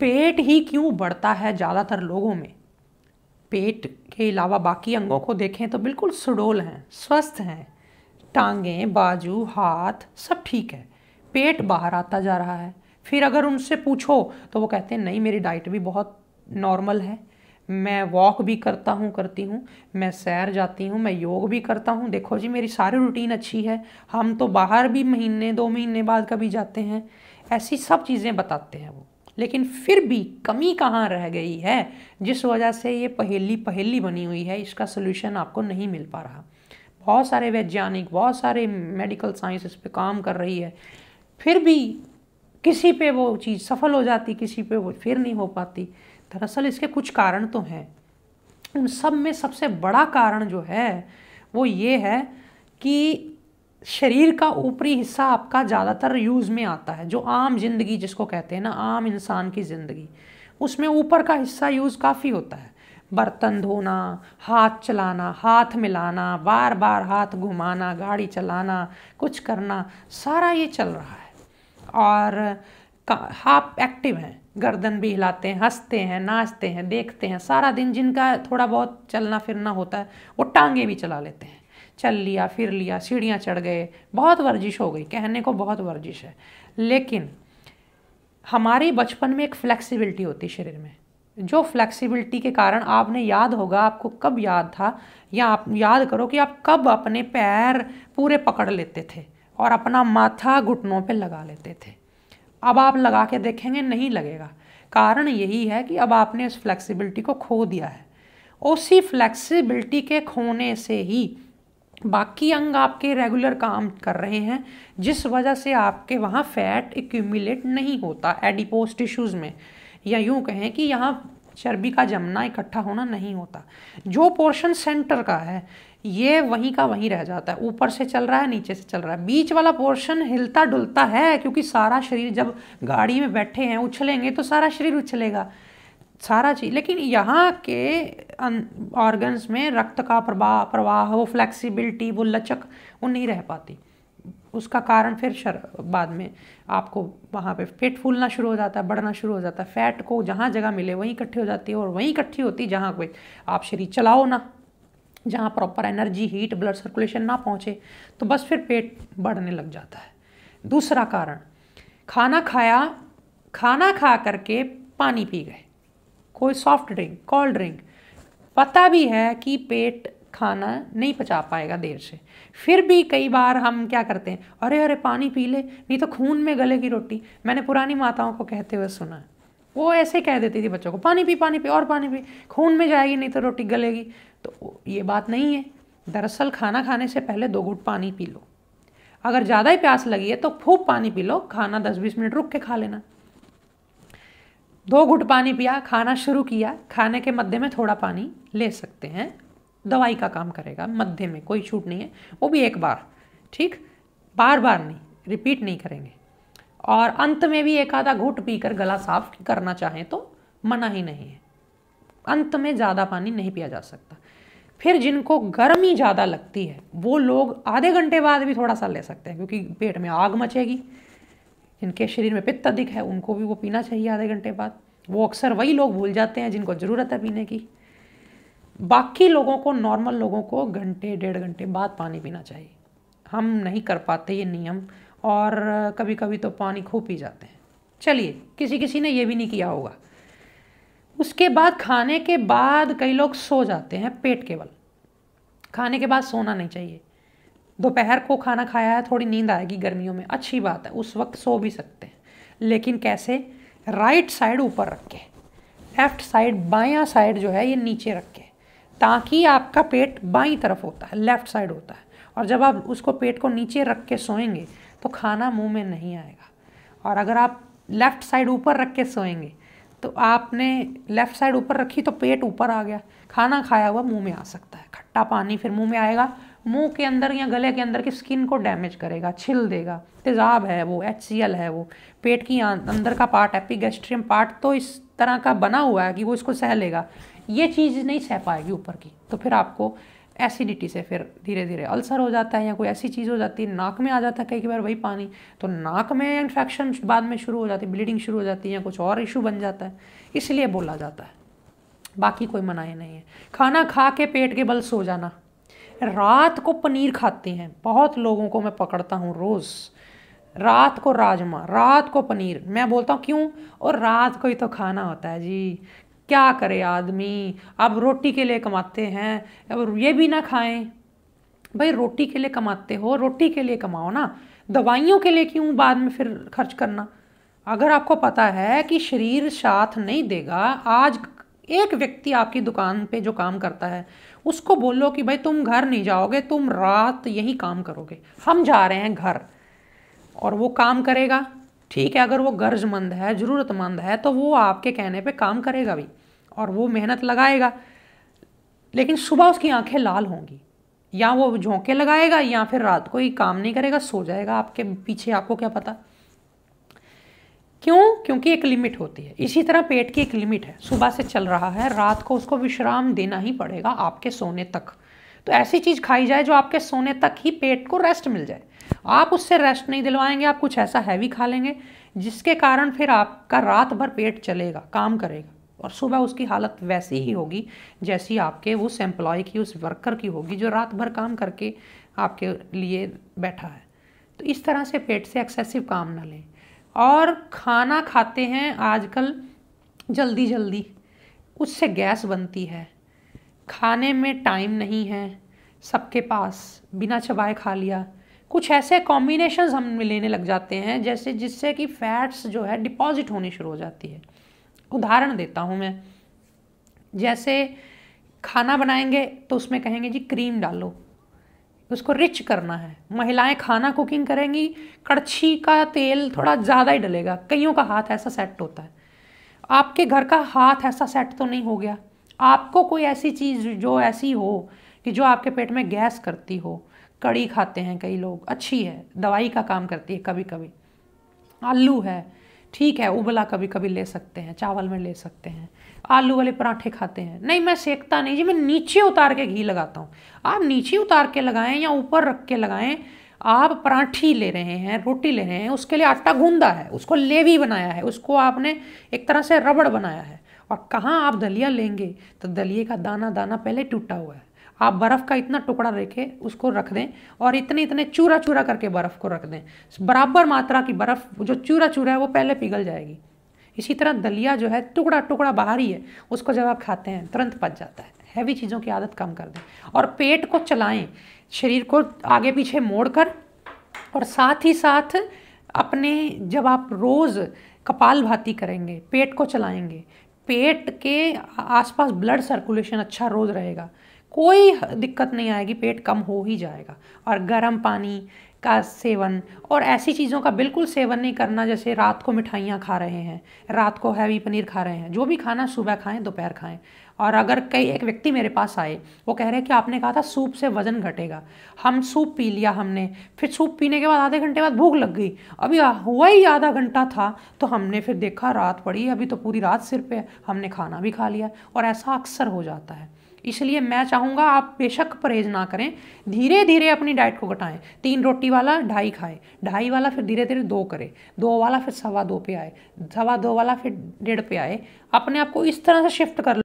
पेट ही क्यों बढ़ता है ज़्यादातर लोगों में? पेट के अलावा बाकी अंगों को देखें तो बिल्कुल सुडौल हैं, स्वस्थ हैं, टांगें, बाजू, हाथ सब ठीक है, पेट बाहर आता जा रहा है। फिर अगर उनसे पूछो तो वो कहते हैं नहीं, मेरी डाइट भी बहुत नॉर्मल है, मैं वॉक भी करता हूँ, करती हूँ, मैं सैर जाती हूँ, मैं योग भी करता हूँ, देखो जी मेरी सारी रूटीन अच्छी है, हम तो बाहर भी महीने 2 महीने बाद कभी जाते हैं। ऐसी सब चीज़ें बताते हैं वो। लेकिन फिर भी कमी कहाँ रह गई है जिस वजह से ये पहेली पहेली बनी हुई है, इसका सोल्यूशन आपको नहीं मिल पा रहा। बहुत सारे वैज्ञानिक, बहुत सारे मेडिकल साइंस इस पे काम कर रही है, फिर भी किसी पे वो चीज़ सफल हो जाती, किसी पे वो फिर नहीं हो पाती। दरअसल इसके कुछ कारण तो हैं। उन सब में सबसे बड़ा कारण जो है वो ये है कि शरीर का ऊपरी हिस्सा आपका ज़्यादातर यूज़ में आता है, जो आम जिंदगी जिसको कहते हैं ना, आम इंसान की ज़िंदगी, उसमें ऊपर का हिस्सा यूज़ काफ़ी होता है। बर्तन धोना, हाथ चलाना, हाथ मिलाना, बार बार हाथ घुमाना, गाड़ी चलाना, कुछ करना, सारा ये चल रहा है। और आप एक्टिव हैं, गर्दन भी हिलाते हैं, हंसते हैं, नाचते हैं, देखते हैं, सारा दिन जिनका थोड़ा बहुत चलना फिरना होता है वो टांगे भी चला लेते हैं, चल लिया, फिर लिया, सीढ़ियाँ चढ़ गए, बहुत वर्जिश हो गई, कहने को बहुत वर्जिश है। लेकिन हमारी बचपन में एक फ्लेक्सिबिलिटी होती है शरीर में, जो फ्लेक्सिबिलिटी के कारण आपने याद होगा, आपको कब याद था, या आप याद करो कि आप कब अपने पैर पूरे पकड़ लेते थे और अपना माथा घुटनों पे लगा लेते थे। अब आप लगा के देखेंगे नहीं लगेगा। कारण यही है कि अब आपने उस फ्लेक्सिबिलिटी को खो दिया है। उसी फ्लेक्सिबिलिटी के खोने से ही बाकी अंग आपके रेगुलर काम कर रहे हैं, जिस वजह से आपके वहाँ फैट एक्यूमुलेट नहीं होता एडिपोज टिश्यूज़ में, या यूँ कहें कि यहाँ चर्बी का जमना, इकट्ठा होना नहीं होता। जो पोर्शन सेंटर का है ये वहीं का वहीं रह जाता है, ऊपर से चल रहा है, नीचे से चल रहा है, बीच वाला पोर्शन हिलता डुलता है, क्योंकि सारा शरीर जब गाड़ी में बैठे हैं उछलेंगे तो सारा शरीर उछलेगा, सारा चीज़। लेकिन यहाँ के ऑर्गन्स में रक्त का प्रवाह, वो फ्लेक्सिबिलिटी, वो लचक, वो नहीं रह पाती। उसका कारण फिर बाद में आपको वहाँ पे पेट फूलना शुरू हो जाता है, बढ़ना शुरू हो जाता है, फैट को जहाँ जगह मिले वहीं इकट्ठी हो जाती है, और वहीं इकट्ठी होती जहाँ कोई आप शरीर चलाओ ना, जहाँ proper energy, heat, blood circulation ना पहुँचे, तो बस फिर पेट बढ़ने लग जाता है। दूसरा कारण, खाना खाया, खाना खा करके पानी पी गए, कोई सॉफ्ट ड्रिंक, कोल्ड ड्रिंक, पता भी है कि पेट खाना नहीं पचा पाएगा देर से, फिर भी कई बार हम क्या करते हैं, अरे अरे पानी पी ले नहीं तो खून में गलेगी रोटी। मैंने पुरानी माताओं को कहते हुए सुना है, वो ऐसे कह देती थी बच्चों को, पानी पी और पानी पी, खून में जाएगी नहीं तो रोटी गलेगी। तो ये बात नहीं है। दरअसल खाना खाने से पहले 2 घूंट पानी पी लो। अगर ज़्यादा ही प्यास लगी है तो खूब पानी पी लो, खाना 10-20 मिनट रुक के खा लेना। 2 घूंट पानी पिया, खाना शुरू किया, खाने के मध्य में थोड़ा पानी ले सकते हैं, दवाई का काम करेगा, मध्य में कोई छूट नहीं है, वो भी एक बार, ठीक, बार बार नहीं, रिपीट नहीं करेंगे। और अंत में भी एक आधा घूंट पीकर गला साफ करना चाहें तो मना ही नहीं है, अंत में ज़्यादा पानी नहीं पिया जा सकता। फिर जिनको गर्मी ज़्यादा लगती है वो लोग आधे घंटे बाद भी थोड़ा सा ले सकते हैं, क्योंकि पेट में आग मचेगी। जिनके शरीर में पित्त अधिक है उनको भी वो पीना चाहिए आधे घंटे बाद। वो अक्सर वही लोग भूल जाते हैं जिनको ज़रूरत है पीने की। बाकी लोगों को, नॉर्मल लोगों को घंटे 1.5 घंटे बाद पानी पीना चाहिए। हम नहीं कर पाते ये नियम, और कभी कभी तो पानी खूब पी जाते हैं। चलिए, किसी किसी ने ये भी नहीं किया होगा। उसके बाद खाने के बाद कई लोग सो जाते हैं, पेट केवल। खाने के बाद सोना नहीं चाहिए। दोपहर को खाना खाया है, थोड़ी नींद आएगी गर्मियों में, अच्छी बात है, उस वक्त सो भी सकते हैं। लेकिन कैसे? राइट साइड ऊपर रख के, लेफ्ट साइड, बायां साइड जो है ये नीचे रख के, ताकि आपका पेट बाईं तरफ होता है, लेफ्ट साइड होता है। और जब आप उसको पेट को नीचे रख के सोएंगे तो खाना मुंह में नहीं आएगा। और अगर आप लेफ्ट साइड ऊपर रख के सोएंगे तो आपने लेफ्ट साइड ऊपर रखी तो पेट ऊपर आ गया, खाना खाया हुआ मुंह में आ सकता है, खट्टा पानी फिर मुंह में आएगा, मुंह के अंदर या गले के अंदर की स्किन को डैमेज करेगा, छिल देगा। तेज़ाब है वो, HCl है वो, पेट की अंदर का पार्ट, एपिगैस्ट्रियम पार्ट तो इस तरह का बना हुआ है कि वो इसको सह लेगा, ये चीज़ नहीं सह पाएगी ऊपर की, तो फिर आपको एसिडिटी से फिर धीरे धीरे अल्सर हो जाता है, या कोई ऐसी चीज़ हो जाती है, नाक में आ जाता है कई बार वही पानी, तो नाक में इन्फेक्शन बाद में शुरू हो जाती है, ब्लीडिंग शुरू हो जाती है, या कुछ और इशू बन जाता है, इसलिए बोला जाता है, बाकी कोई मनाही नहीं है। खाना खा के पेट के बल सो जाना। रात को पनीर खाते हैं बहुत लोगों को, मैं पकड़ता हूँ रोज़, रात को राजमा, रात को पनीर। मैं बोलता हूँ क्यों, और रात को ही तो खाना होता है जी, क्या करे आदमी, अब रोटी के लिए कमाते हैं, अब ये भी ना खाएं। भाई रोटी के लिए कमाते हो, रोटी के लिए कमाओ ना, दवाइयों के लिए क्यों बाद में फिर खर्च करना। अगर आपको पता है कि शरीर साथ नहीं देगा, आज एक व्यक्ति आपकी दुकान पे जो काम करता है उसको बोलो कि भाई तुम घर नहीं जाओगे, तुम रात यही काम करोगे, हम जा रहे हैं घर, और वो काम करेगा। ठीक है, अगर वो गर्जमंद है, ज़रूरतमंद है, तो वो आपके कहने पे काम करेगा भी और वो मेहनत लगाएगा, लेकिन सुबह उसकी आंखें लाल होंगी, या वो झोंके लगाएगा, या फिर रात को ही काम नहीं करेगा, सो जाएगा आपके पीछे, आपको क्या पता क्यों, क्योंकि एक लिमिट होती है। इसी तरह पेट की एक लिमिट है, सुबह से चल रहा है, रात को उसको विश्राम देना ही पड़ेगा आपके सोने तक। तो ऐसी चीज़ खाई जाए जो आपके सोने तक ही पेट को रेस्ट मिल जाए। आप उससे रेस्ट नहीं दिलवाएंगे, आप कुछ ऐसा हैवी खा लेंगे जिसके कारण फिर आपका रात भर पेट चलेगा, काम करेगा, और सुबह उसकी हालत वैसी ही होगी जैसी आपके उस एम्प्लॉय की, उस वर्कर की होगी जो रात भर काम करके आपके लिए बैठा है। तो इस तरह से पेट से एक्सेसिव काम ना लें। और खाना खाते हैं आजकल जल्दी जल्दी, उससे गैस बनती है, खाने में टाइम नहीं है सबके पास, बिना चबाए खा लिया, कुछ ऐसे कॉम्बिनेशंस हम लेने लग जाते हैं जैसे जिससे कि फैट्स जो है डिपॉजिट होनी शुरू हो जाती है। उदाहरण देता हूँ मैं, जैसे खाना बनाएंगे तो उसमें कहेंगे जी क्रीम डालो, उसको रिच करना है। महिलाएं खाना कुकिंग करेंगी, कड़छी का तेल थोड़ा ज़्यादा ही डलेगा, कईयों का हाथ ऐसा सेट होता है। आपके घर का हाथ ऐसा सेट तो नहीं हो गया, आपको कोई ऐसी चीज़ जो ऐसी हो कि जो आपके पेट में गैस करती हो। कड़ी खाते हैं कई लोग, अच्छी है, दवाई का काम करती है कभी कभी। आलू है, ठीक है, उबला कभी कभी ले सकते हैं, चावल में ले सकते हैं। आलू वाले पराठे खाते हैं, नहीं मैं सेकता नहीं जी, मैं नीचे उतार के घी लगाता हूँ। आप नीचे उतार के लगाएं या ऊपर रख के लगाएं, आप पराठी ले रहे हैं, रोटी ले रहे हैं, उसके लिए आटा गूंदा है, उसको लेवी बनाया है, उसको आपने एक तरह से रबड़ बनाया है। और कहाँ आप दलिया लेंगे तो दलिए का दाना दाना पहले टूटा हुआ है, आप बर्फ़ का इतना टुकड़ा लेके उसको रख दें और इतने इतने चूरा चूरा करके बर्फ़ को रख दें, बराबर मात्रा की बर्फ़ जो चूरा चूरा है वो पहले पिघल जाएगी। इसी तरह दलिया जो है टुकड़ा टुकड़ा बाहर ही है, उसको जब आप खाते हैं तुरंत पच जाता है। हैवी चीज़ों की आदत कम कर दें और पेट को चलाएं, शरीर को आगे पीछे मोड़ कर, और साथ ही साथ अपने जब आप रोज़ कपालभाति करेंगे, पेट को चलाएंगे, पेट के आसपास ब्लड सर्कुलेशन अच्छा रोज़ रहेगा, कोई दिक्कत नहीं आएगी, पेट कम हो ही जाएगा। और गर्म पानी का सेवन और ऐसी चीज़ों का बिल्कुल सेवन नहीं करना, जैसे रात को मिठाइयाँ खा रहे हैं, रात को हैवी पनीर खा रहे हैं। जो भी खाना सुबह खाएं, दोपहर खाएं। और अगर एक व्यक्ति मेरे पास आए, वो कह रहे हैं कि आपने कहा था सूप से वज़न घटेगा, हम सूप पी लिया हमने, फिर सूप पीने के बाद आधे घंटे बाद भूख लग गई, अभी हुआ ही आधा घंटा था तो हमने फिर देखा रात पड़ी, अभी तो पूरी रात सिर पे, हमने खाना भी खा लिया। और ऐसा अक्सर हो जाता है। इसलिए मैं चाहूँगा आप बेशक परहेज ना करें, धीरे धीरे अपनी डाइट को घटाएं। 3 रोटी वाला 2.5 खाए, 2.5 वाला फिर धीरे धीरे 2 करे, 2 वाला फिर 2.25 पे आए, 2.25 वाला फिर 1.5 पे आए। अपने आप को इस तरह से शिफ्ट कर